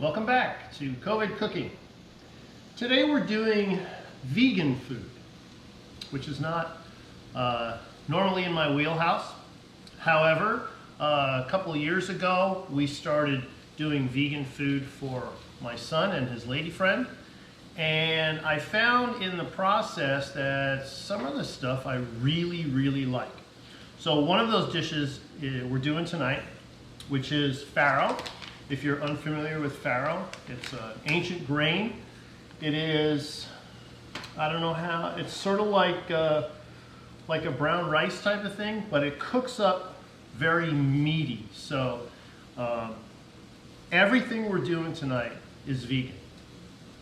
Welcome back to COVID Cooking. Today we're doing vegan food, which is not normally in my wheelhouse. However, a couple of years ago we started doing vegan food for my son and his lady friend, and I found in the process that some of the stuff I really like. So one of those dishes we're doing tonight, which is farro. If you're unfamiliar with farro, it's an ancient grain. It is, I don't know how, it's sort of like a brown rice type of thing, but it cooks up very meaty. So everything we're doing tonight is vegan.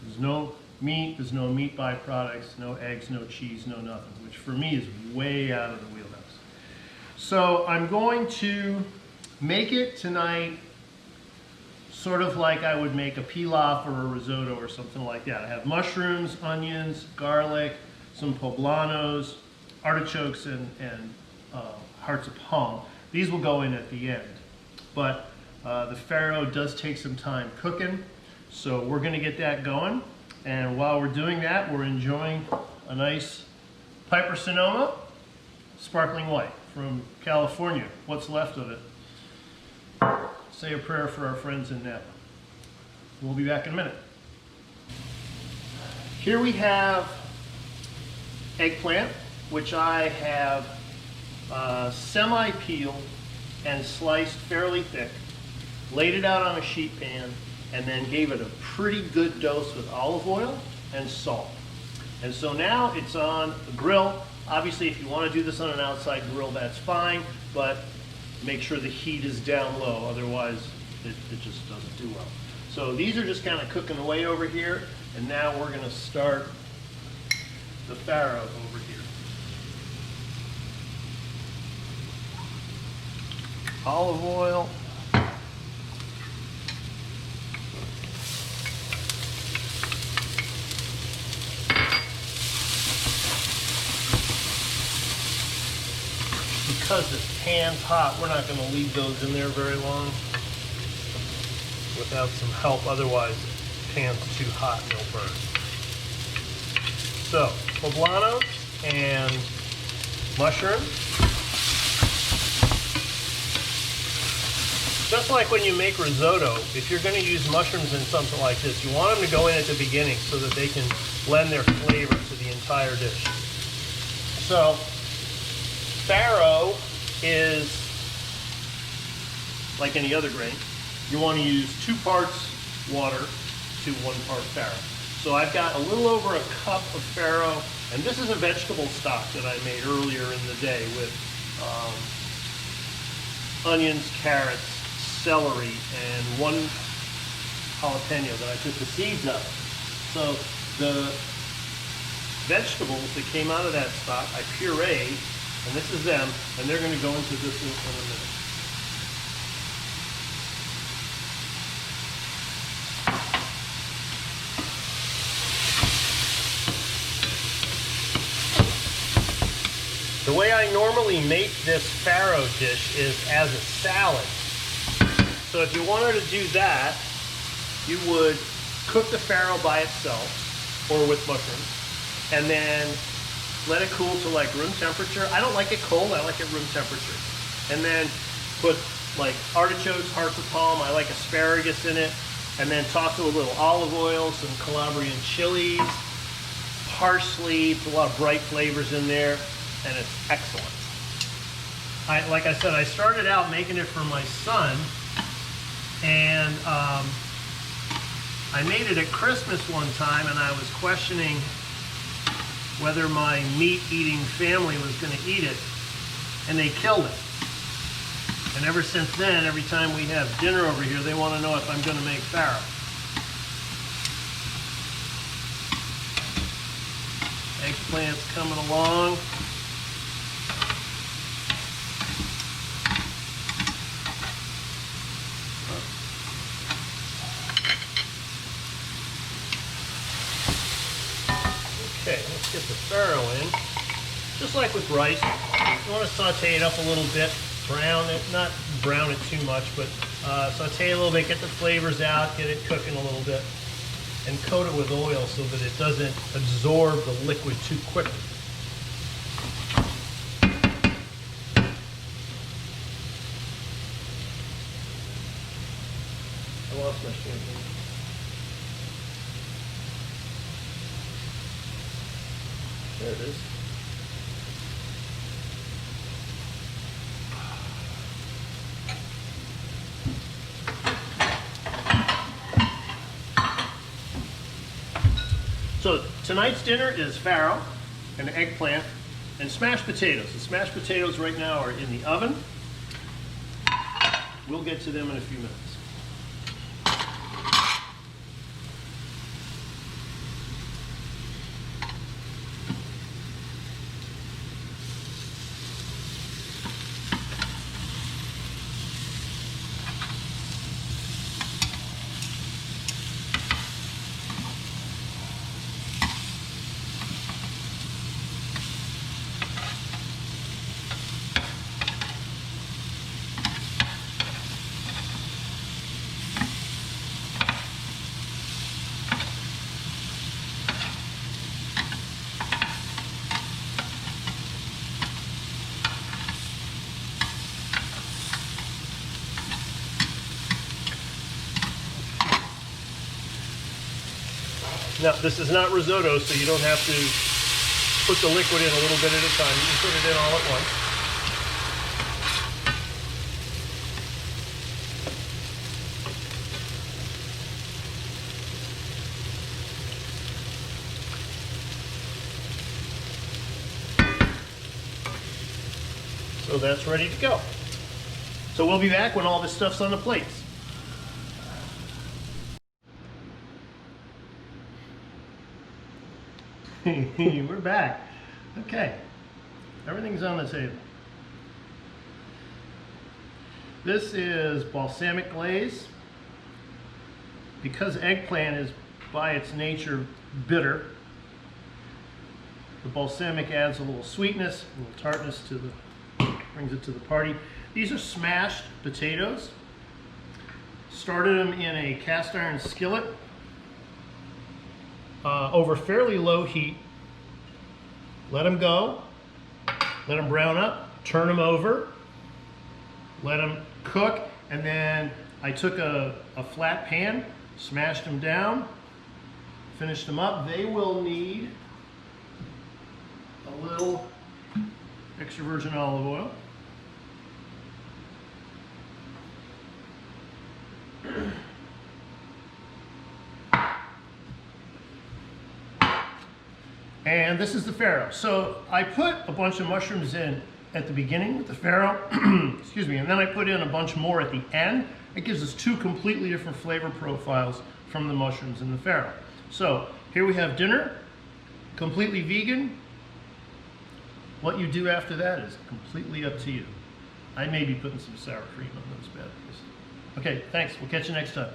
There's no meat, there's no meat byproducts, no eggs, no cheese, no nothing, which for me is way out of the wheelhouse. So I'm going to make it tonight sort of like I would make a pilaf or a risotto or something like that. I have mushrooms, onions, garlic, some poblanos, artichokes, and hearts of palm. These will go in at the end. But the farro does take some time cooking, so we're going to get that going. And while we're doing that, we're enjoying a nice Piper Sonoma sparkling white from California. What's left of it. Say a prayer for our friends in Napa. We'll be back in a minute. Here we have eggplant, which I have semi-peeled and sliced fairly thick, laid it out on a sheet pan, and then gave it a pretty good dose with olive oil and salt. And so now it's on the grill. Obviously, if you want to do this on an outside grill, that's fine, but make sure the heat is down low, otherwise it just doesn't do well. So these are just kind of cooking away over here, and now we're going to start the farro over here. Olive oil. Because this pan's hot, we're not going to leave those in there very long without some help, otherwise the pan's too hot and they'll burn. So, poblanos and mushrooms. Just like when you make risotto, if you're going to use mushrooms in something like this, you want them to go in at the beginning so that they can lend their flavor to the entire dish. So, farro is like any other grain. You want to use 2 parts water to 1 part farro. So I've got a little over a cup of farro, and this is a vegetable stock that I made earlier in the day with onions, carrots, celery, and 1 jalapeno that I took the seeds of. So the vegetables that came out of that stock I pureed, and this is them, and they're going to go into this in a minute. The way I normally make this farro dish is as a salad. So if you wanted to do that, you would cook the farro by itself or with mushrooms, and then let it cool to like room temperature. I don't like it cold, I like it room temperature. And then put like artichokes, hearts of palm, I like asparagus in it, and then toss it with a little olive oil, some Calabrian chilies, parsley, a lot of bright flavors in there, and it's excellent. Like I said, I started out making it for my son, and I made it at Christmas one time, and I was questioning whether my meat-eating family was going to eat it, and they killed it. And ever since then, every time we have dinner over here, they want to know if I'm going to make farro. Eggplant's coming along. Okay, let's get the farro in. Just like with rice, you want to saute it up a little bit brown it, not brown it too much, but saute a little bit, get the flavors out, get it cooking a little bit, and coat it with oil so that it doesn't absorb the liquid too quickly. I lost my champagne. There it is. So tonight's dinner is farro and eggplant and smashed potatoes. The smashed potatoes right now are in the oven. We'll get to them in a few minutes. Now, this is not risotto, so you don't have to put the liquid in a little bit at a time. You can put it in all at once. So that's ready to go. So we'll be back when all this stuff's on the plates. We're back. Okay, everything's on the table. This is balsamic glaze. Because eggplant is by its nature bitter, the balsamic adds a little sweetness, a little tartness to the, brings it to the party. These are smashed potatoes. Started them in a cast iron skillet over fairly low heat. Let them go, let them brown up, turn them over, let them cook, and then I took a flat pan, smashed them down, finished them up. They will need a little extra virgin olive oil. And this is the farro. So I put a bunch of mushrooms in at the beginning with the farro, excuse me, and then I put in a bunch more at the end. It gives us two completely different flavor profiles from the mushrooms and the farro. So here we have dinner, completely vegan. What you do after that is completely up to you. I may be putting some sour cream on those bad boys. Okay, thanks. We'll catch you next time.